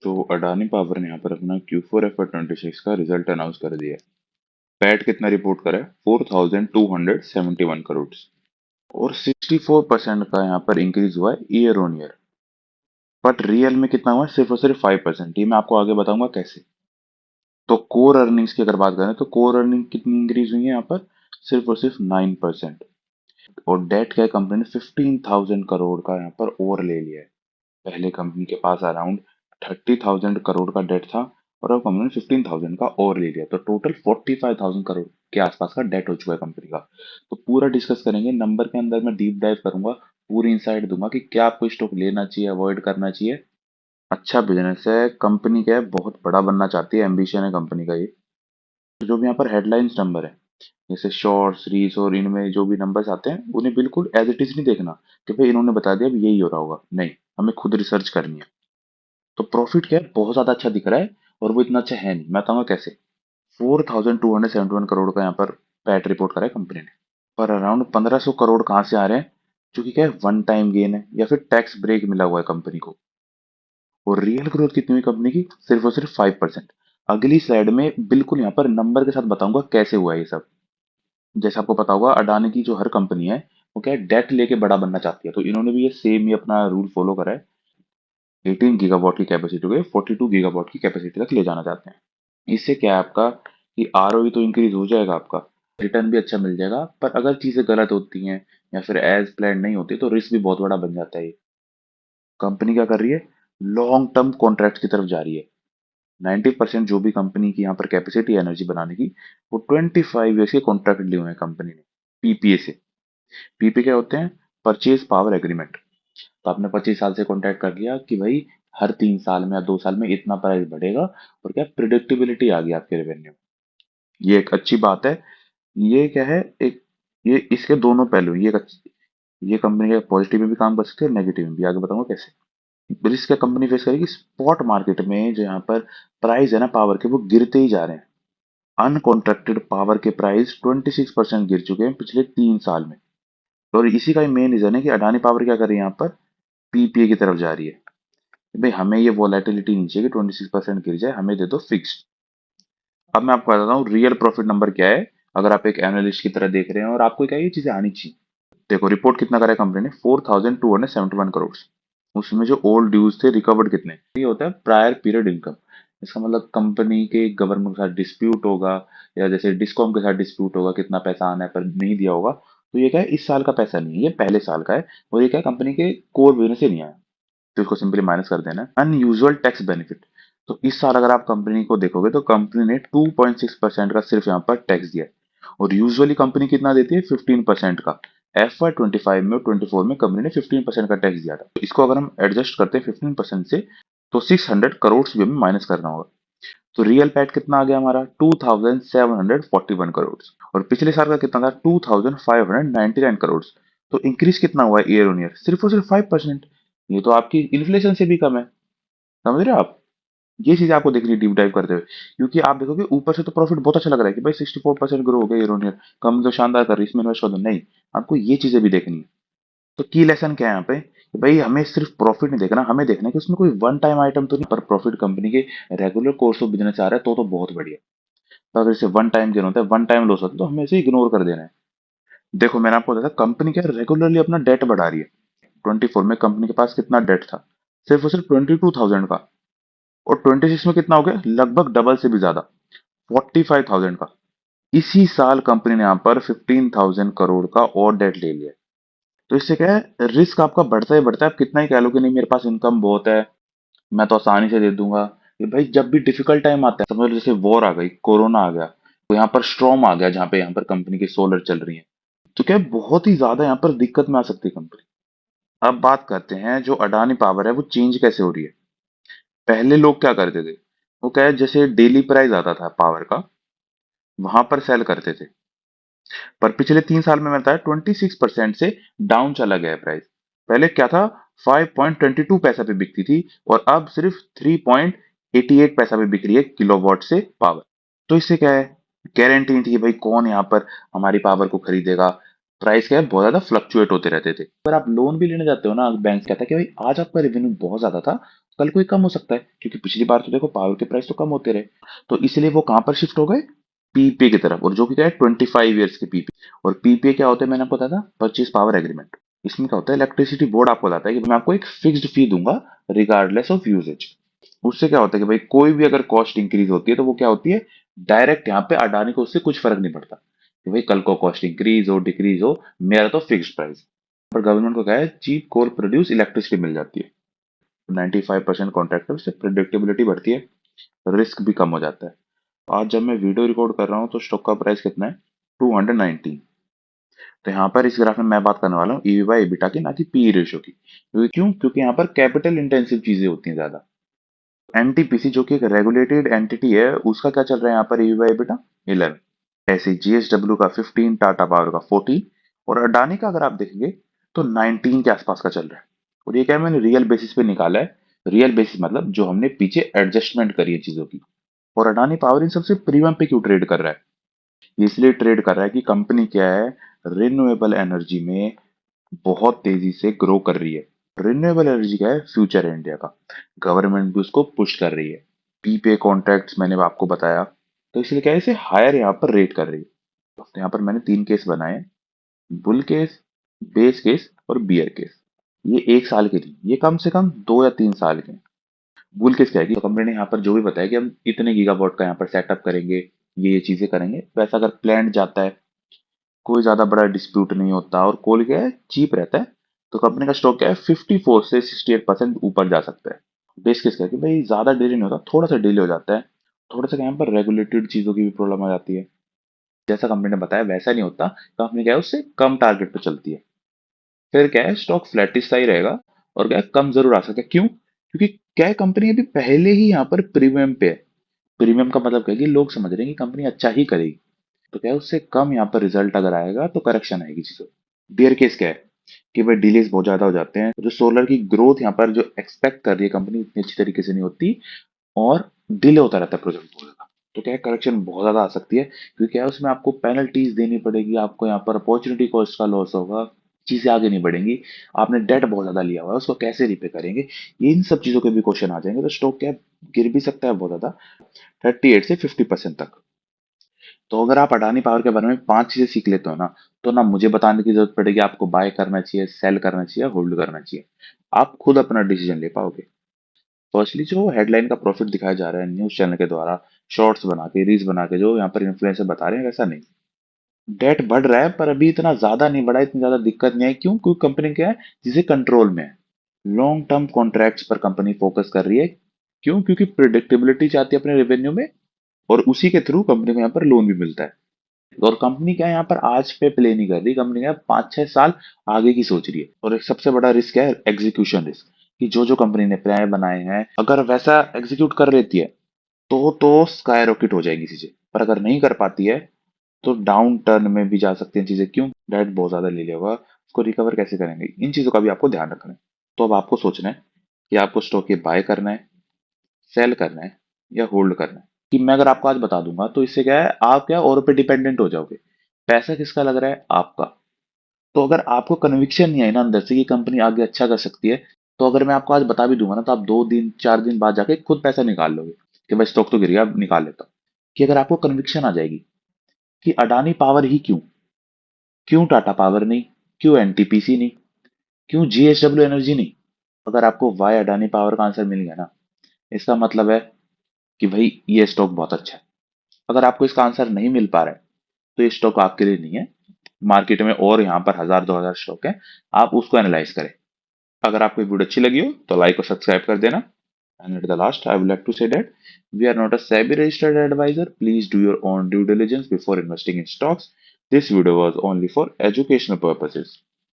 तो अडानी पावर ने यहाँ पर अपना Q4 FY26 का रिजल्ट अनाउंस कर दिया है। पैट कितना रिपोर्ट करा है? 4,271 करोड़ और 64% का यहाँ पर इंक्रीज हुआ है year on year. But real में कितना हुआ है? सिर्फ और सिर्फ 5%। ये मैं आपको आगे बताऊंगा कैसे। तो कोर अर्निंग्स की अगर बात करें तो कोर अर्निंग कितनी इंक्रीज हुई है यहाँ पर? सिर्फ और सिर्फ 9%। और डेट क्या है? कंपनी ने 15,000 करोड़ का यहाँ पर और ले लिया है। पहले कंपनी के पास अराउंड 30,000 करोड़ का डेट था और अब कंपनी ने 15,000 का और ले लिया, तो टोटल 45,000 करोड़ के आसपास का डेट हो चुका है कंपनी का। तो पूरा डिस्कस करेंगे, नंबर के अंदर मैं डीप डाइव करूंगा, पूरी इंसाइट दूंगा कि क्या आपको स्टॉक लेना चाहिए, अवॉइड करना चाहिए। अच्छा बिजनेस है कंपनी का, है बहुत बड़ा बनना चाहती है, एम्बिशन है कंपनी का ये। तो जो भी यहाँ पर हेडलाइंस नंबर है, जैसे शॉर्ट्स रील्स और इनमें जो भी नंबर्स आते हैं, उन्हें बिल्कुल एज इट इज नहीं देखना कि भाई इन्होंने बता दिया अब यही हो रहा होगा, नहीं, हमें खुद रिसर्च करनी है। तो प्रॉफिट क्या है? बहुत ज्यादा अच्छा दिख रहा है और वो इतना अच्छा है नहीं। मैं बताऊंगा कैसे। 4,271 करोड़ का यहाँ पर पैट रिपोर्ट करा है कंपनी ने। पर अराउंड 1,500 करोड़ कहाँ से आ रहे हैं? क्योंकि क्या है, वन टाइम गेन है या फिर टैक्स ब्रेक मिला हुआ है कंपनी को। और रियल ग्रोथ कितनी हुई कंपनी की? सिर्फ और सिर्फ 5%। अगली स्लाइड में बिल्कुल यहाँ पर नंबर के साथ बताऊंगा कैसे हुआ है ये सब। जैसे आपको पता होगा, अडानी की जो हर कंपनी है वो क्या है, डेट लेके बड़ा बनना चाहती है, तो इन्होंने भी ये सेम ही अपना रूल फॉलो करा है। 18 गीगावाट की कैपेसिटी को 42 गीगावाट की कैपेसिटी तक ले जाना चाहते हैं। इससे क्या है आपका कि आरओई तो इंक्रीज हो जाएगा, आपका रिटर्न भी अच्छा मिल जाएगा। पर अगर चीजें गलत होती हैं या फिर एज प्लान नहीं होती तो रिस्क भी बहुत बड़ा बन जाता है ये। कंपनी क्या कर रही है? लॉन्ग टर्म कॉन्ट्रैक्ट की तरफ जा रही है। 90% जो भी कंपनी की यहाँ पर कैपेसिटी है एनर्जी बनाने की, वो 25 ईयर्स के कॉन्ट्रैक्ट लिए हुए हैं कंपनी ने, पीपीए से। पीपीए क्या होते हैं? Purchase power agreement. तो आपने 25 साल से कॉन्ट्रैक्ट कर लिया कि भाई हर 3 साल में या 2 साल में इतना प्राइस बढ़ेगा, और क्या प्रिडिक्टेबिलिटी आ गई आपके रेवेन्यू। ये एक अच्छी बात है। ये क्या है, एक ये इसके दोनों पहलू हैं। ये कंपनी के पॉजिटिव में भी काम कर सकती है और नेगेटिव में भी, आगे बताऊंगा कैसे। रिस्क क्या कंपनी फेस करेगी? स्पॉट मार्केट में जो यहाँ पर प्राइस है ना पावर के, वो गिरते ही जा रहे हैं। अनकॉन्ट्रैक्टेड पावर के प्राइस 26% गिर चुके हैं पिछले 3 साल में। और इसी का मेन रीजन है कि अडानी पावर क्या कर रही है यहाँ पर, पीपीए की तरफ जा रही है। भाई हमें ये वॉलेटिलिटी नहीं चाहिए कि 26% गिर जाए, हमें दे दो फिक्स्ड। अब मैं आपको बताता हूँ रियल प्रॉफिट नंबर क्या है, अगर आप एक एनालिस्ट की तरह देख रहे हैं और आपको क्या ये चीजें आनी चाहिए। देखो रिपोर्ट कितना करा है कंपनी ने? 4,271 करोड़। उसमें जो ओल्ड ड्यूज थे रिकवर्ड कितने? ये होता है प्रायर पीरियड इनकम। इसका मतलब कंपनी के गवर्नमेंट के साथ डिस्प्यूट होगा, या जैसे डिस्कॉम के साथ डिस्प्यूट होगा, कितना पैसा आना है पर नहीं दिया होगा, तो ये क्या है, इस साल का पैसा नहीं है, ये पहले साल का है। और ये क्या है, कंपनी के कोर बिजनेस से नहीं आया, तो इसको सिंपली माइनस कर देना। Unusual tax benefit. तो इस साल अगर आप कंपनी को देखोगे तो कंपनी ने 2.6% का सिर्फ यहाँ पर टैक्स दिया है। और यूजुअली कंपनी कितना देती है? 15% का। FY25 में और 24 में कंपनी ने 15% का टैक्स दिया था। तो इसको अगर हम एडजस्ट करते हैं 15% से, तो 600 करोड़ भी हमें माइनस करना होगा। तो रियल पैट कितना आ गया हमारा? 2,741 करोड़। और पिछले साल का कितना था? 2,599 करोड़। तो इंक्रीज कितना हुआ है ईयर ऑन ईयर? सिर्फ और सिर्फ 5%। ये तो आपकी इन्फ्लेशन से भी कम है। समझ रहे हो आप? ये चीज आपको देखनी डीप डाइव करते हुए, क्योंकि आप देखोगे ऊपर से तो प्रॉफिट बहुत अच्छा लग रहा है कि भाई 64% ग्रो हो गया ईयर ऑन ईयर, कम तो शानदार कर रही है, इसमें इन्वेस्ट कर दो। नहीं, आपको ये चीजें भी देखनी है। तो की लेसन क्या है यहाँ पे कि भाई हमें सिर्फ प्रॉफिट नहीं देखना, हमें देखना है कि उसमें कोई वन टाइम आइटम तो नहीं, पर प्रॉफिट कंपनी के रेगुलर कोर्स ऑफ बिजनेस आ रहा है तो बहुत बढ़िया। तो अगर इसे वन टाइम गेन होता है, वन टाइम लॉस होता है, तो हमें इसे इग्नोर कर देना है। देखो मैंने आपको बताया कंपनी क्या रेगुलरली अपना डेट बढ़ा रही है। 24 में कंपनी के पास कितना डेट था? सिर्फ और सिर्फ 22,000 का। और 26 में कितना हो गया? लगभग डबल से भी ज्यादा, 45,000 का। इसी साल कंपनी ने यहाँ पर 15,000 करोड़ का और डेट ले लिया है। तो इससे क्या है, रिस्क आपका बढ़ता ही बढ़ता है। आप कितना ही कह लो कि नहीं मेरे पास इनकम बहुत है, मैं तो आसानी से दे दूंगा, ये भाई जब भी डिफिकल्ट टाइम आता है, समझ लो जैसे वॉर आ गई, कोरोना आ गया, तो यहाँ पर स्ट्रॉम आ गया जहाँ पे यहाँ पर कंपनी की सोलर चल रही है, तो क्या है, बहुत ही ज्यादा यहाँ पर दिक्कत में आ सकती है कंपनी। अब बात करते हैं जो अडानी पावर है वो चेंज कैसे हो रही है। पहले लोग क्या करते थे, वो क्या है, जैसे डेली प्राइस आता था पावर का, वहां पर सेल करते थे। पर पिछले 3 साल में बताया 26% से डाउन चला गया है प्राइस। पहले क्या था, 5.22 पैसा पे बिकती थी, और अब सिर्फ 3.88 पैसा पे बिक रही है किलोवाट से पावर। तो इससे क्या है, गारंटी नहीं थी कि भाई कौन यहाँ पर हमारी पावर को खरीदेगा। प्राइस क्या है, बहुत ज्यादा फ्लक्चुएट होते रहते थे। अगर आप लोन भी लेने जाते हो ना, बैंक कहता है कि भाई आज आपका रेवेन्यू बहुत ज्यादा था, कल को ये कम हो सकता है, क्योंकि पिछली बार तो देखो पावर के प्राइस तो कम होते रहे। तो इसलिए वो कहां पर शिफ्ट हो गए, पीपीए की तरफ, और जो कि क्या है 25 ईयर्स के पीपीए। और पीपीए क्या होता है, मैंने आपको बताया था, परचेज पावर एग्रीमेंट। इसमें क्या होता है, इलेक्ट्रिसिटी बोर्ड आपको बताता है कि मैं आपको एक फिक्स्ड फी दूंगा रिगार्डलेस ऑफ यूजेज। उससे क्या होता है कि भाई कोई भी अगर कॉस्ट इंक्रीज होती है तो वो क्या होती है, डायरेक्ट यहाँ पे अडानी को उससे कुछ फर्क नहीं पड़ता कि भाई कल को कॉस्ट इंक्रीज हो डिक्रीज हो, मेरा तो फिक्स्ड प्राइस। पर गवर्नमेंट को क्या है, चीप कोल प्रोड्यूस इलेक्ट्रिसिटी मिल जाती है। 95% कॉन्ट्रैक्टर से प्रिडिक्टेबिलिटी बढ़ती है, रिस्क भी कम हो जाता है। आज जब मैं वीडियो रिकॉर्ड कर रहा हूँ तो स्टॉक का प्राइस कितना है, 219। तो यहाँ पर इस ग्राफ में मैं बात करने वाला हूँ ईवी बाई एबिटा की, ना कि पी रेशियो की। क्योंकि यहाँ पर कैपिटल इंटेंसिव चीजें होती हैं ज्यादा। एनटीपीसी जो कि एक रेगुलेटेड एंटिटी है, उसका क्या चल रहा है यहाँ पर ईवी बाई एबिटा 11। ऐसे जीएसडब्ल्यू का 15, टाटा पावर का 14, और अडानी का अगर आप देखेंगे तो 19 के आसपास का चल रहा है। और ये क्या है, मैंने रियल बेसिस पे निकाला है। रियल बेसिस मतलब जो हमने पीछे एडजस्टमेंट करी है चीजों की। और अडानी पावर इन सबसे प्रीमियम पे क्यों ट्रेड कर रहा है, ये इसलिए ट्रेड कर रहा है कि कंपनी क्या है, रिन्यूएबल एनर्जी में बहुत तेजी से ग्रो कर रही है। रिन्यूएबल एनर्जी क्या है, फ्यूचर है इंडिया का। गवर्नमेंट भी उसको पुश कर रही है। पीपे कॉन्ट्रैक्ट्स मैंने आपको बताया, तो इसलिए क्या है, इसे हायर यहाँ पर रेट कर रही है। तो यहाँ पर मैंने 3 केस बनाए हैं, बुल केस, बेस केस और बियर केस। ये 1 साल के नहीं, ये कम से कम 2 या 3 साल के हैं। बुल केस क्या है कि तो कंपनी ने यहाँ पर जो भी बताया कि हम इतने गीगावाट का यहाँ पर सेटअप करेंगे, ये चीजें करेंगे, वैसा अगर प्लान जाता है, कोई ज्यादा बड़ा डिस्प्यूट नहीं होता, और कोल क्या है, चीप रहता है, तो कंपनी का स्टॉक क्या है 54 से 68% ऊपर जा सकता है। बेस केस क्या है कि भाई ज्यादा डिले नहीं होता, थोड़ा सा डिले हो जाता है, थोड़ा सा यहाँ पर रेगुलेटेड चीजों की भी प्रॉब्लम आ जाती है। जैसा कंपनी ने बताया वैसा नहीं होता, कंपनी क्या है उससे कम टारगेट पे चलती है। फिर क्या है, स्टॉक फ्लैटिश सा ही रहेगा, और क्या है, कम जरूर आ सकता है। क्यों, क्योंकि क्या है, कंपनी अभी पहले ही यहाँ पर प्रीमियम पे है। प्रीमियम का मतलब क्या है कि लोग समझ रहे हैं कि कंपनी अच्छा ही करेगी। तो क्या है, उससे कम यहाँ पर रिजल्ट अगर आएगा तो करेक्शन आएगी चीजों। बियर केस क्या है कि भाई डिलेस बहुत ज्यादा हो जाते हैं, जो सोलर की ग्रोथ यहाँ पर जो एक्सपेक्ट कर रही है कंपनी उतनी अच्छी तरीके से नहीं होती, और डिले होता रहता है प्रोजेक्ट बहुत ज्यादा। तो क्या है, करेक्शन बहुत ज्यादा आ सकती है, क्योंकि क्या है उसमें आपको पेनल्टीज देनी पड़ेगी, आपको यहाँ पर अपॉर्चुनिटी कॉस्ट का लॉस होगा, चीजें आगे नहीं बढ़ेंगी। आपने डेट बहुत ज्यादा लिया हुआ है, उसको कैसे रिपे करेंगे, ये इन सब चीजों के भी क्वेश्चन आ जाएंगे। तो स्टॉक क्या है, गिर भी सकता है बहुत ज्यादा, 38 से 50% तक। तो अगर आप अडानी पावर के बारे में 5 चीजें सीख लेते हो ना, तो ना मुझे बताने की जरूरत पड़ेगी आपको बाय करना चाहिए, सेल करना चाहिए, होल्ड करना चाहिए। आप खुद अपना डिसीजन ले पाओगे। फर्स्टली जो हेडलाइन का प्रॉफिट दिखाया जा रहा है न्यूज चैनल के द्वारा, शॉर्ट्स बना के, रील्स बना के, जो यहाँ पर इन्फ्लुएंसर बता रहे हैं, वैसा नहीं। डेट बढ़ रहा है पर अभी इतना ज्यादा नहीं बढ़ा है, इतनी ज्यादा दिक्कत नहीं है। क्यों, क्योंकि कंपनी क्या है, जिसे कंट्रोल में है। लॉन्ग टर्म कॉन्ट्रैक्ट्स पर कंपनी फोकस कर रही है। क्यों, क्योंकि प्रिडिक्टेबिलिटी चाहती है अपने रेवेन्यू में, और उसी के थ्रू कंपनी को यहाँ पर लोन भी मिलता है। और कंपनी क्या है, यहाँ पर आज पे प्ले नहीं कर रही, कंपनी क्या है 5-6 साल आगे की सोच रही है। और एक सबसे बड़ा रिस्क है एग्जीक्यूशन रिस्क, कि जो जो कंपनी ने प्लान बनाए हैं अगर वैसा एग्जीक्यूट कर लेती है तो स्काई रॉकेट हो जाएगी चीजें। पर अगर नहीं कर पाती है तो डाउन टर्न में भी जा सकती हैं चीजें। क्यों, डेट बहुत ज्यादा ले लिया होगा, उसको रिकवर कैसे करेंगे, इन चीजों का भी आपको ध्यान रखना है। तो अब आपको सोचना है कि आपको स्टॉक ये बाय करना है, सेल करना है, या होल्ड करना है। कि मैं अगर आपको आज बता दूंगा तो इससे क्या है, आप क्या और पे डिपेंडेंट हो जाओगे। पैसा किसका लग रहा है, आपका। तो अगर आपको कन्विक्शन नहीं है ना अंदर से कि कंपनी आगे अच्छा कर सकती है, तो अगर मैं आपको आज बता भी दूंगा ना, तो आप 2 दिन 4 दिन बाद जाके खुद पैसा निकाल लोगे कि भाई स्टॉक तो गिर गया, अब निकाल लेता हूं। कि अगर आपको कन्विक्शन आ जाएगी कि अडानी पावर ही क्यों, क्यों टाटा पावर नहीं, क्यों एनटीपीसी नहीं, क्यों जीएसडब्ल्यू एनर्जी नहीं। अगर आपको वाई अडानी पावर का आंसर मिल गया ना, इसका मतलब है कि भाई ये स्टॉक बहुत अच्छा है। अगर आपको इसका आंसर नहीं मिल पा रहा है तो ये स्टॉक आपके लिए नहीं है। मार्केट में और यहाँ पर 1000-2000 स्टॉक है, आप उसको एनालाइज करें। अगर आपको ये वीडियो अच्छी लगी हो तो लाइक और सब्सक्राइब कर देना। And at the last I would like to say that we are not a SEBI registered advisor. Please do your own due diligence before investing in stocks. This video was only for educational purposes.